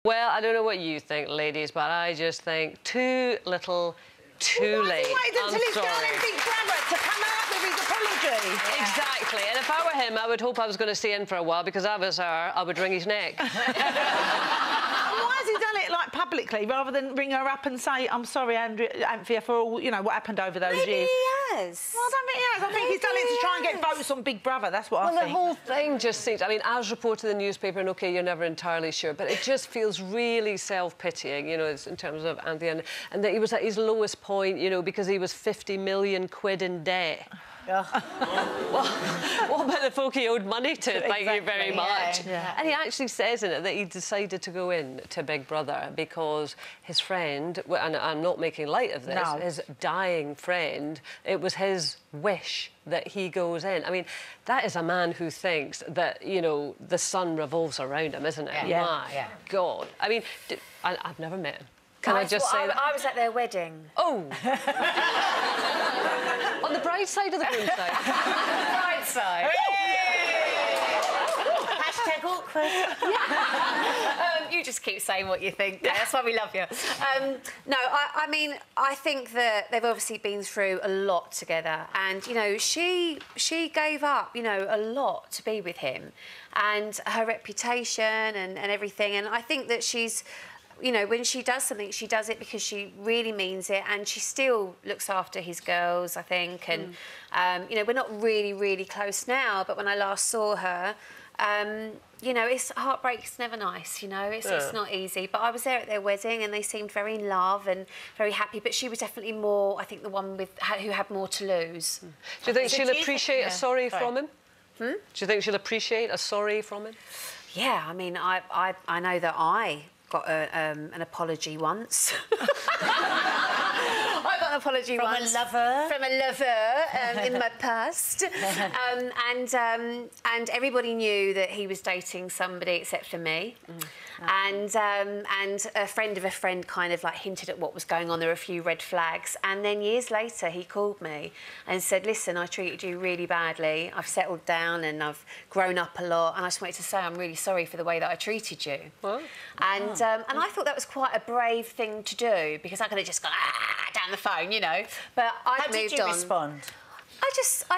Well, I don't know what you think, ladies, but I just think too little, too late. Why has he waited until he's sorry. gone in Big Brother to come out with his apology? Yeah. Exactly. And if I were him, I would hope I was going to stay in for a while, because if I was her, I would wring his neck. Why has he done it, like, publicly, rather than ring her up and say, I'm sorry, Anthea, for all, you know, what happened over those years? Maybe he has. Well, I don't think he has. I think he's done it to try and get votes on Big Brother. That's what I think. Well, the whole thing just seems... I mean, as reported in the newspaper, and OK, you're never entirely sure, but it just feels really self-pitying, you know, in terms of Anthea, and that he was at his lowest point, you know, because he was 50 million quid in debt. Well, what about the folk he owed money to? Thank you very much. Yeah. And he actually says in it that he decided to go in to Big Brother because his friend, and I'm not making light of this, his dying friend, it was his wish that he goes in. I mean, that is a man who thinks that, you know, the sun revolves around him, isn't it? Yeah. My God. I mean, I've never met him. Can I just say that? I was at their wedding. Oh! On the bride's side or the groom's side? Bride's side. Hashtag awkward. You just keep saying what you think. That's why we love you. No, I mean, I think that they've obviously been through a lot together, and you know, she gave up, you know, a lot to be with him, and her reputation and everything. And I think that she's, you know, when she does something, she does it because she really means it, and she still looks after his girls, I think. And, you know, we're not really close now, but when I last saw her, you know, heartbreak's never nice, you know, it's not easy. But I was there at their wedding and they seemed very in love and very happy, but she was definitely more, I think, the one who had more to lose. Do you think she'll appreciate a sorry from him? Do you think she'll appreciate a sorry from him? Yeah, I mean, I know that I got an apology once. I got an apology once. From a lover in my past. And everybody knew that he was dating somebody except for me. And a friend of a friend kind of like hinted at what was going on. There were a few red flags. And then years later, he called me and said, listen, I treated you really badly. I've settled down and I've grown up a lot. And I just wanted to say I'm really sorry for the way that I treated you. What? And I thought that was quite a brave thing to do, because I could have just gone down the phone, you know. But I moved on. How did you respond? I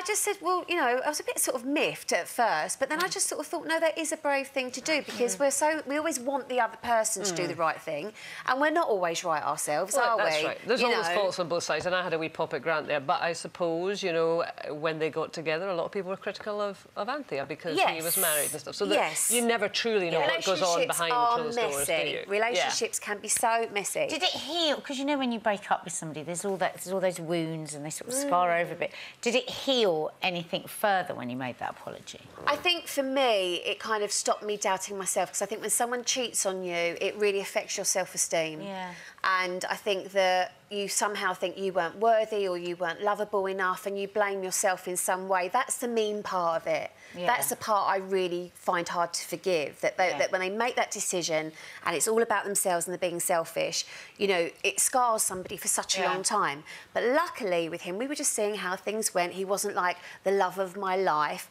just said, well, you know, I was a bit sort of miffed at first, but then I just sort of thought, no, that is a brave thing to do, because we always want the other person to do the right thing, and we're not always right ourselves, are we? That's right. There's always faults on both sides, and I had a wee pop at Grant there, but I suppose, you know, when they got together, a lot of people were critical of Anthea because he was married and stuff, so that you never truly know what goes on behind closed doors, do you? Relationships can be so messy. Did it heal? Because, you know, when you break up with somebody, there's all those wounds and they sort of scar over a bit. Did it heal anything further when you made that apology? I think for me, it kind of stopped me doubting myself, because I think when someone cheats on you, it really affects your self-esteem. Yeah. And I think that you somehow think you weren't worthy or you weren't lovable enough, and you blame yourself in some way. That's the mean part of it. Yeah. That's the part I really find hard to forgive, that when they make that decision and it's all about themselves and they're being selfish, you know, it scars somebody for such a long time. But luckily with him, we were just seeing how things went. He wasn't like the love of my life,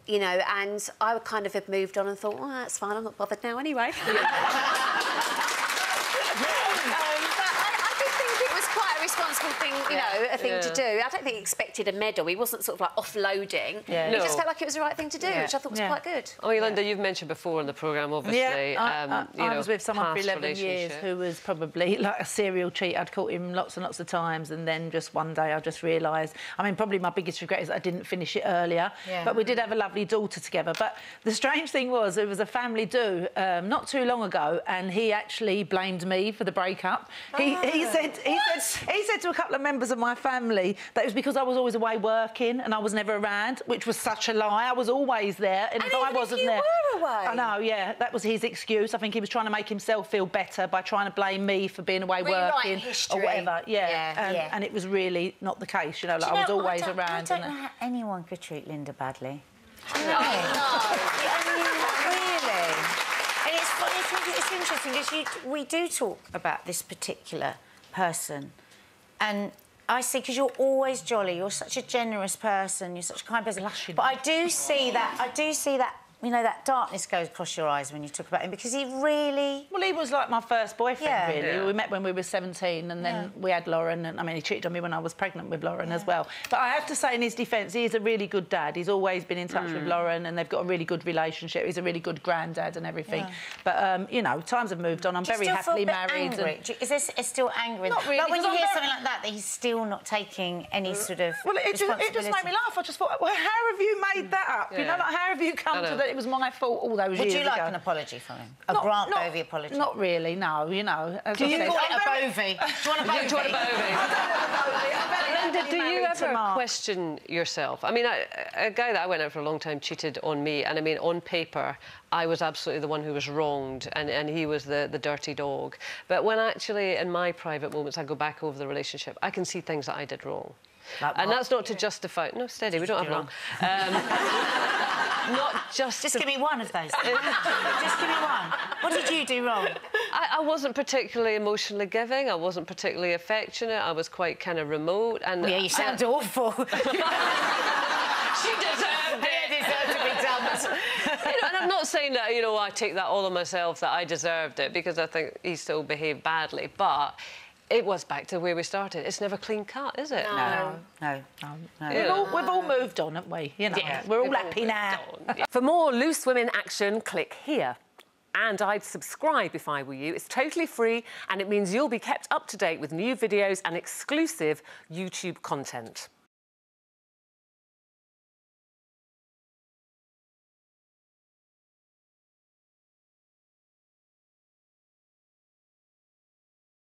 you know, and I kind of had moved on and thought, well, that's fine, I'm not bothered now anyway. Responsible thing, you know, a thing to do. I don't think he expected a medal. He wasn't sort of like offloading. He just felt like it was the right thing to do, which I thought was quite good. I mean, Linda, you've mentioned before in the programme, obviously. I was with someone for 11 years who was probably like a serial cheat. I'd caught him lots and lots of times, and then just one day I just realised... I mean, probably my biggest regret is I didn't finish it earlier. But we did have a lovely daughter together. But the strange thing was, it was a family do not too long ago, and he actually blamed me for the breakup. He said to a couple of members of my family that it was because I was always away working and I was never around, which was such a lie. I was always there, and if I wasn't there... were away. I know, yeah, that was his excuse. I think he was trying to make himself feel better by trying to blame me for being away working or whatever. And it was really not the case, you know, like I was always around. I don't know how anyone could treat Linda badly. Really? And it's funny, it's interesting, because we do talk about this particular person, and I see, because you're always jolly, you're such a generous person, you're such a kind person. But I do see that you know, that darkness goes across your eyes when you talk about him, because he really... Well, he was like my first boyfriend, really. Yeah. We met when we were 17 and then we had Lauren, and I mean, he cheated on me when I was pregnant with Lauren as well. But I have to say, in his defence, he is a really good dad. He's always been in touch with Lauren and they've got a really good relationship. He's a really good granddad and everything. But, you know, times have moved on. I'm very happily married. Angry? Is there still anger? Not really. Like when you hear something like that he's still not taking any sort of it just made me laugh. I just thought, well, how have you made that up? You know, like, how have you come to that it was my fault all those years ago? Would you like an apology from him? A Grant Bovey apology? Not really, no, you know. Do you call it a Bovey? Do you want a Bovey? Do you want a Bovey? Do you ever question yourself? I mean, a guy that I went out for a long time cheated on me, and I mean, on paper, I was absolutely the one who was wronged, and he was the dirty dog. But when actually, in my private moments, I go back over the relationship, I can see things that I did wrong. And that's not to justify... No, steady, we don't have long. Not just... Just give me one of those. Just give me one. What did you do wrong? I wasn't particularly emotionally giving. I wasn't particularly affectionate. I was quite kind of remote. And yeah, you sound awful. She deserved it. It deserved to be dumped. You know, and I'm not saying that, you know, I take that all on myself, that I deserved it, because I think he still behaved badly, but it was back to where we started. It's never clean cut, is it? No. We've all moved on, haven't we? You know, we're all happy now. For more Loose Women action, click here. And I'd subscribe if I were you. It's totally free, and it means you'll be kept up to date with new videos and exclusive YouTube content.